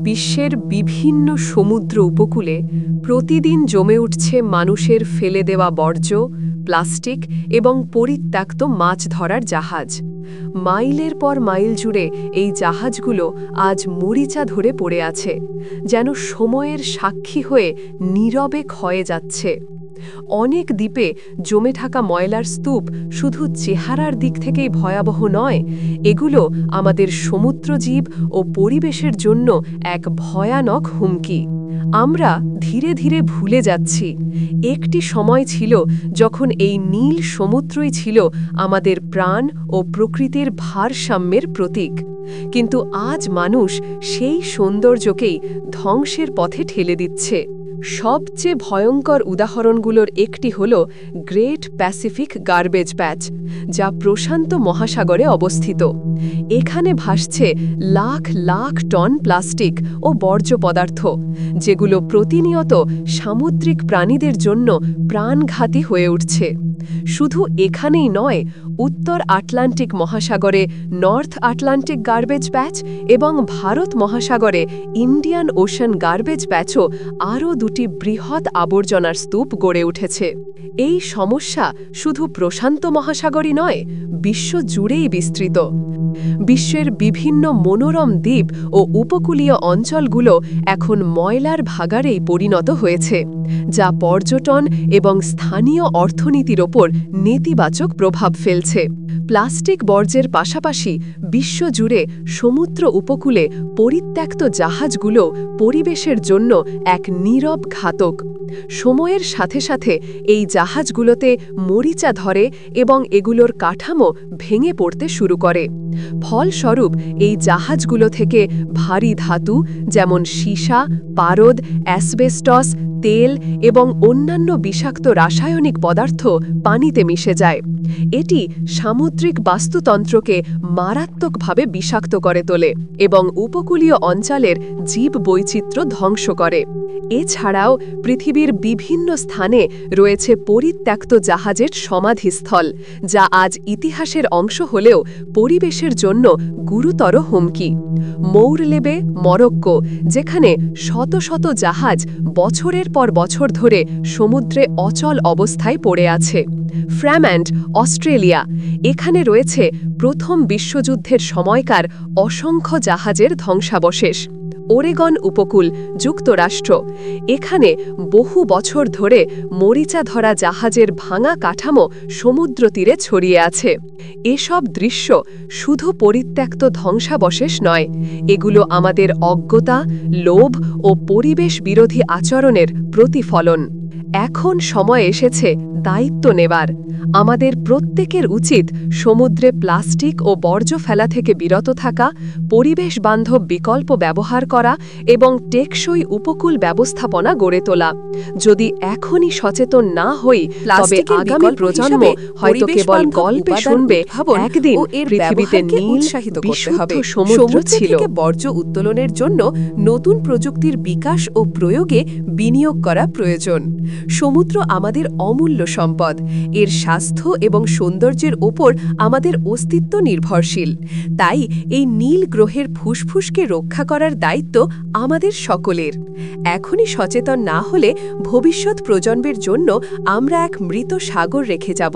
বিশ্বের বিভিন্ন সমুদ্র উপকূলে প্রতিদিন জমে উঠছে মানুষের ফেলে দেওয়া বর্জ্য, প্লাস্টিক এবং পরিত্যক্ত মাছ ধরার জাহাজ। মাইলের পর মাইল জুড়ে এই জাহাজগুলো আজ মরিচা ধরে পড়ে আছে, যেন সময়ের সাক্ষী হয়ে নীরবে ক্ষয়ে যাচ্ছে। অনেক দ্বীপে জমে থাকা ময়লার স্তূপ শুধু চেহারার দিক থেকেই ভয়াবহ নয়, এগুলো আমাদের সমুদ্রজীব ও পরিবেশের জন্য এক ভয়ানক হুমকি। আমরা ধীরে ধীরে ভুলে যাচ্ছি, একটি সময় ছিল যখন এই নীল সমুদ্রই ছিল আমাদের প্রাণ ও প্রকৃতির ভারসাম্যের প্রতীক। কিন্তু আজ মানুষ সেই সৌন্দর্যকেই ধ্বংসের পথে ঠেলে দিচ্ছে। সবচেয়ে ভয়ঙ্কর উদাহরণগুলোর একটি হল গ্রেট প্যাসিফিক গার্বেজ প্যাচ, যা প্রশান্ত মহাসাগরে অবস্থিত। এখানে ভাসছে লাখ লাখ টন প্লাস্টিক ও বর্জ্য পদার্থ, যেগুলো প্রতিনিয়ত সামুদ্রিক প্রাণীদের জন্য প্রাণঘাতী হয়ে উঠছে। শুধু এখানেই নয়, উত্তর আটলান্টিক মহাসাগরে নর্থ আটলান্টিক গার্বেজ প্যাচ এবং ভারত মহাসাগরে ইন্ডিয়ান ওশান গার্বেজ প্যাচও আরও দুটি বৃহৎ আবর্জনার স্তূপ গড়ে উঠেছে। এই সমস্যা শুধু প্রশান্ত মহাসাগরই নয়, বিশ্বজুড়েই বিস্তৃত। বিশ্বের বিভিন্ন মনোরম দ্বীপ ও উপকূলীয় অঞ্চলগুলো এখন ময়লার ভাগাড়েই পরিণত হয়েছে, যা পর্যটন এবং স্থানীয় অর্থনীতির ওপর নেতিবাচক প্রভাব ফেলছে। প্লাস্টিক বর্জ্যের পাশাপাশি বিশ্বজুড়ে সমুদ্র উপকূলে পরিত্যক্ত জাহাজগুলো পরিবেশের জন্য এক নীরব ঘাতক। সময়ের সাথে সাথে এই জাহাজগুলোতে মরিচা ধরে এবং এগুলোর কাঠামো ভেঙে পড়তে শুরু করে। ফলস্বরূপ এই জাহাজগুলো থেকে ভারী ধাতু যেমন সীসা, পারদ, অ্যাসবেস্টস, তেল এবং অন্যান্য বিষাক্ত রাসায়নিক পদার্থ পানিতে মিশে যায়। এটি সামুদ্রিক বাস্তুতন্ত্রকে মারাত্মকভাবে বিষাক্ত করে তোলে এবং উপকূলীয় অঞ্চলের জীববৈচিত্র্য ধ্বংস করে। এছাড়াও পৃথিবীর বিভিন্ন স্থানে রয়েছে পরিত্যক্ত জাহাজের সমাধিস্থল, যা আজ ইতিহাসের অংশ হলেও পরিবেশের জন্য গুরুতর হুমকি। মৌরলেবে, মরক্কো, যেখানে শত শত জাহাজ বছরের পর বছর ধরে সমুদ্রে অচল অবস্থায় পড়ে আছে। ফ্র্যাম্যান্ড, অস্ট্রেলিয়া, এখানে রয়েছে প্রথম বিশ্বযুদ্ধের সময়কার অসংখ্য জাহাজের ধ্বংসাবশেষ। ওরেগন উপকূল, যুক্তরাষ্ট্র, এখানে বহু বছর ধরে মরিচা ধরা জাহাজের ভাঙা কাঠামো সমুদ্র তীরে ছড়িয়ে আছে। এসব দৃশ্য শুধু পরিত্যক্ত ধ্বংসাবশেষ নয়, এগুলো আমাদের অজ্ঞতা, লোভ ও পরিবেশ বিরোধী আচরণের প্রতিফলন। এখন সময় এসেছে দায়িত্ব নেবার। আমাদের প্রত্যেকের উচিত সমুদ্রে প্লাস্টিক ও বর্জ্য ফেলা থেকে বিরত থাকা, পরিবেশ বান্ধব বিকল্প ব্যবহার করা এবং টেকসই উপকূল ব্যবস্থাপনা গড়ে তোলা। যদি এখনই সচেতন না হই, তবে আগামী প্রজন্ম হয়তো কেবল গল্পে শুনবে একদিন পৃথিবীতে নীল বিশুদ্ধ সমুদ্র ছিল। বর্জ্য উত্তোলনের জন্য নতুন প্রযুক্তির বিকাশ ও প্রয়োগে বিনিয়োগ করা প্রয়োজন। সমুদ্র আমাদের অমূল্য সম্পদ, এর স্বাস্থ্য এবং সৌন্দর্যের ওপর আমাদের অস্তিত্ব নির্ভরশীল। তাই এই নীল গ্রহের ফুসফুসকে রক্ষা করার দায়িত্ব আমাদের সকলের। এখনই সচেতন না হলে ভবিষ্যৎ প্রজন্মের জন্য আমরা এক মৃত সাগর রেখে যাব।